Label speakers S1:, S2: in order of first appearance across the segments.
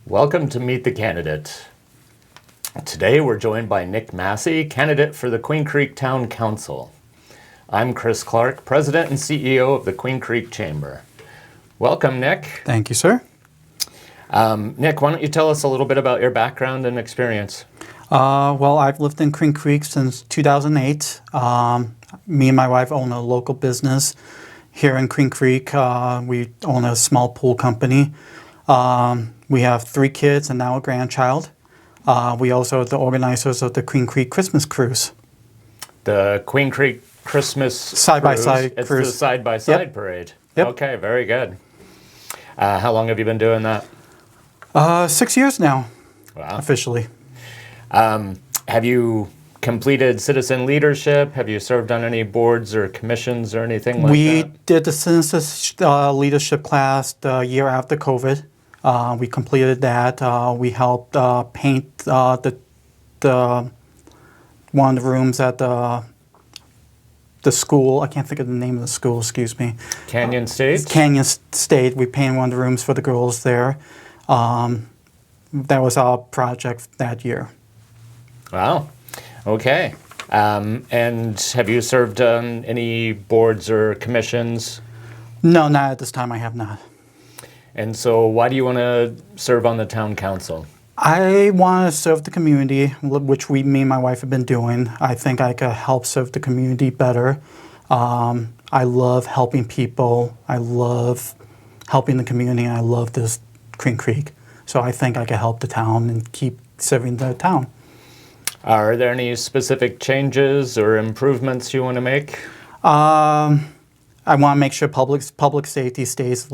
S1: Welcome to Meet the Candidate. Today we're joined by Nick Masse, candidate for the Queen Creek Town Council. I'm Chris Clark, President and CEO of the Queen Creek Chamber. Welcome, Nick.
S2: Thank you, sir.
S1: Nick, why don't you tell us a little bit about your background and experience?
S2: Well, I've lived in Queen Creek since 2008. Me and my wife own a local business here in Queen Creek. We own a small pool company. We have 3 kids and now a grandchild. We also are the organizers of the Queen Creek Christmas Cruise.
S1: The Queen Creek Christmas
S2: Side-by-side
S1: It's
S2: cruise.
S1: the side-by-side
S2: Yep.
S1: parade.
S2: Yep.
S1: Okay, very good. How long have you been doing that?
S2: 6 years now,
S1: Wow.
S2: officially.
S1: Have you completed citizen leadership? Have you served on any boards or commissions or anything like
S2: We
S1: that?
S2: did the census leadership class the year after COVID. We completed that. We helped paint the one of the rooms at the school. I can't think of the name of the school. Excuse me.
S1: Canyon State?
S2: Canyon State. We painted one of the rooms for the girls there. That was our project that year.
S1: Wow. Okay. And have you served on any boards or commissions?
S2: No, not at this time. I have not.
S1: And so why do you want to serve on the town council?
S2: I want to serve the community, which me and my wife have been doing. I think I could help serve the community better. I love helping people. I love helping the community, and I love this Queen Creek. So I think I could help the town and keep serving the town.
S1: Are there any specific changes or improvements you want to make?
S2: I want to make sure public safety stays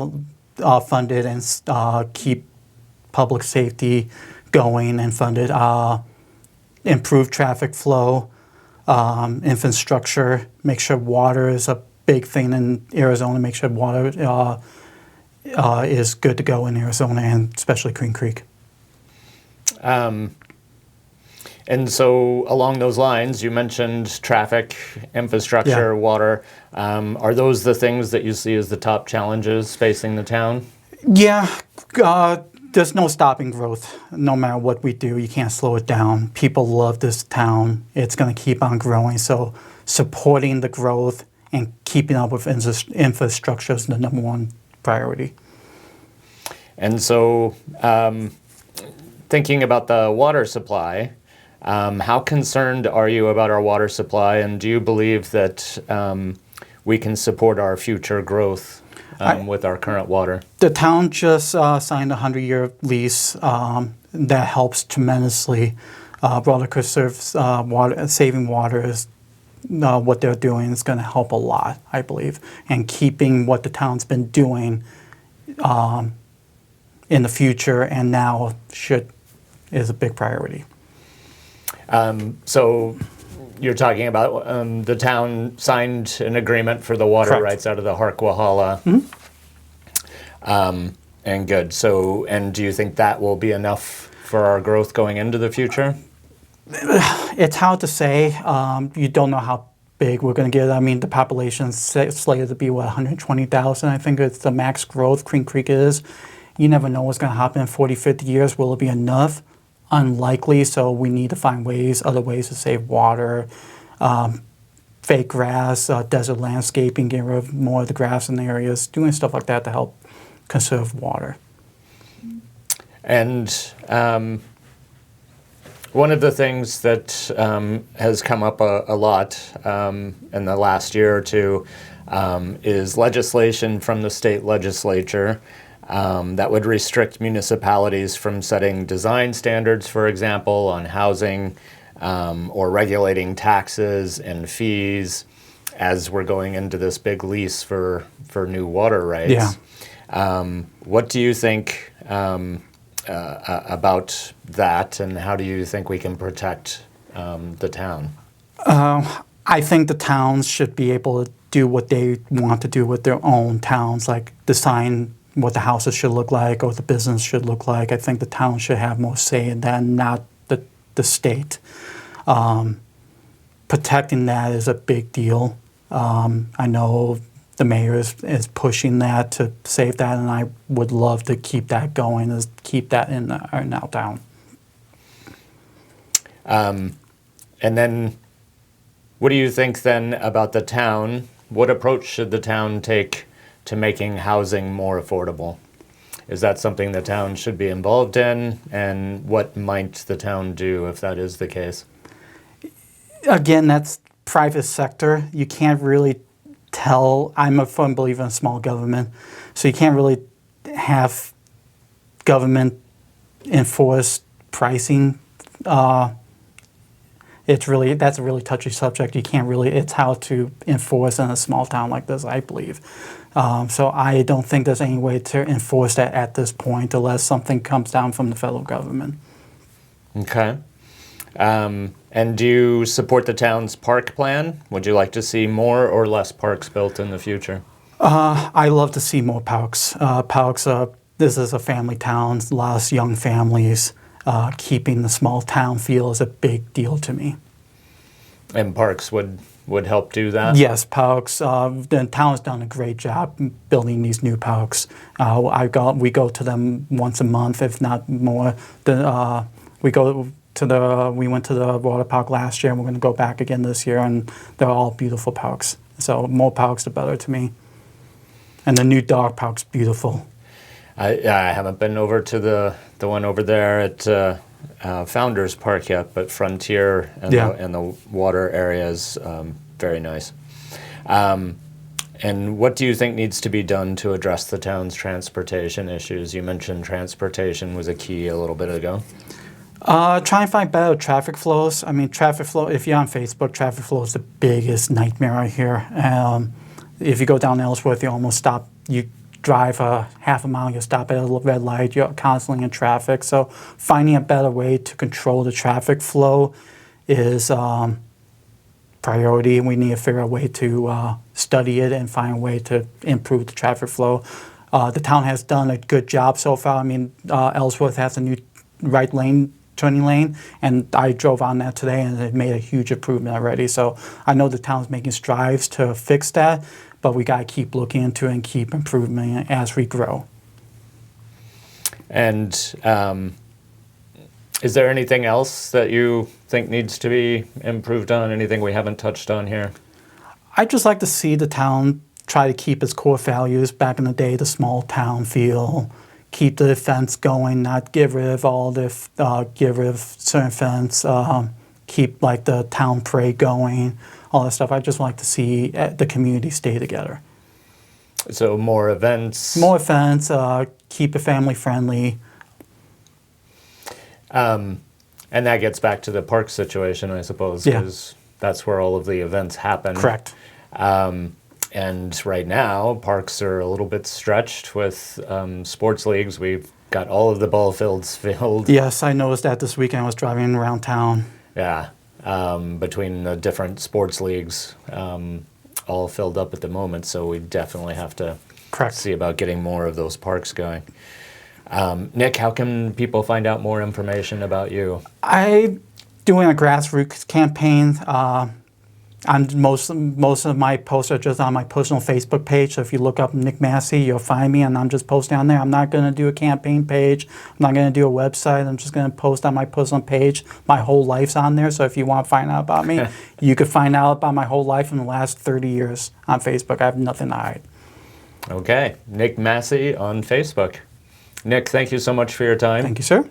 S2: funded and keep public safety going and funded. Improve traffic flow, infrastructure, make sure water is a big thing in Arizona, make sure water is good to go in Arizona and especially Queen Creek.
S1: And so along those lines, you mentioned traffic, infrastructure, water. Are those the things that you see as the top challenges facing the town?
S2: Yeah, there's no stopping growth. No matter what we do, you can't slow it down. People love this town. It's going to keep on growing. So supporting the growth and keeping up with infrastructure is the #1 priority.
S1: And so thinking about the water supply, how concerned are you about our water supply, and do you believe that we can support our future growth with our current water?
S2: The town just signed a 100-year lease that helps tremendously. Water Conserves, saving water is what they're doing is going to help a lot, I believe, and keeping what the town's been doing in the future and now is a big priority.
S1: So you're talking about the town signed an agreement for the water
S2: Correct.
S1: rights out of the Harquahala.
S2: Mm-hmm.
S1: And good. So, and do you think that will be enough for our growth going into the future?
S2: It's hard to say. You don't know how big we're going to get. I mean, the population's slated to be, 120,000? I think it's the max growth Queen Creek is. You never know what's going to happen in 40, 50 years. Will it be enough? Unlikely, so we need to find other ways to save water, fake grass, desert landscaping, getting rid of more of the grass in the areas, doing stuff like that to help conserve water.
S1: And one of the things that has come up a lot in the last year or two is legislation from the state legislature that would restrict municipalities from setting design standards, for example, on housing or regulating taxes and fees as we're going into this big lease for new water rights.
S2: Yeah.
S1: What do you think about that, and how do you think we can protect the town?
S2: I think the towns should be able to do what they want to do with their own towns, like design what the houses should look like or what the business should look like. I think the town should have more say in that, not the state. Protecting that is a big deal. I know the mayor is pushing that to save that, and I would love to keep that going, is keep that in our town.
S1: And then, what do you think then about the town? What approach should the town take to making housing more affordable? Is that something the town should be involved in? And what might the town do if that is the case?
S2: Again, that's private sector. You can't really tell. I'm a firm believer in small government, so you can't really have government enforce pricing. That's a really touchy subject. You can't really. It's how to enforce in a small town like this, I believe. So I don't think there's any way to enforce that at this point unless something comes down from the federal government.
S1: Okay. And do you support the town's park plan? Would you like to see more or less parks built in the future?
S2: I love to see more parks. This is a family town, a lot of young families. Keeping the small town feel is a big deal to me.
S1: And parks would help do that?
S2: Yes, parks. The town's done a great job building these new parks. We go to them once a month, if not more. We went to the water park last year, and we're going to go back again this year, and they're all beautiful parks. So more parks, the better to me. And the new dog park's beautiful.
S1: I haven't been over to the one over there at Founders Park yet, but Frontier and the water area is very nice. And what do you think needs to be done to address the town's transportation issues? You mentioned transportation was a key a little bit ago.
S2: Try and find better traffic flows. I mean, traffic flow, if you're on Facebook, traffic flow is the biggest nightmare out here. If you go down Ellsworth, you almost stop. You drive half a mile, you stop at a red light, you're constantly in traffic. So finding a better way to control the traffic flow is priority. We need to figure out a way to study it and find a way to improve the traffic flow. The town has done a good job so far. I mean, Ellsworth has a new right lane, turning lane, and I drove on that today, and it made a huge improvement already. So I know the town's making strides to fix that, but we got to keep looking into it and keep improving as we grow. And is there anything else that you think needs to be improved on? Anything we haven't touched on here? I'd just like to see the town try to keep its core values. Back in the day, the small town feel, keep the fence going, not get rid of certain fence, keep like the town parade going, all that stuff. I just like to see the community stay together.
S1: So more events?
S2: More events, keep it family friendly.
S1: And that gets back to the park situation, I suppose, because that's where all of the events happen.
S2: Correct.
S1: And right now, parks are a little bit stretched with sports leagues. We've got all of the ball fields filled.
S2: Yes, I noticed that this weekend. I was driving around town.
S1: Yeah, between the different sports leagues, all filled up at the moment. So we definitely have to see about getting more of those parks going. Nick, how can people find out more information about you? I'm doing a grassroots campaign. Most of my posts are just on my personal Facebook page. So if you look up Nick Masse, you'll find me, and I'm just posting on there. I'm not going to do a campaign page. I'm not going to do a website. I'm just going to post on my personal page. My whole life's on there. So if you want to find out about me, you could find out about my whole life in the last 30 years on Facebook. I have nothing to hide. Okay, Nick Masse on Facebook. Nick, thank you so much for your time.
S2: Thank you, sir.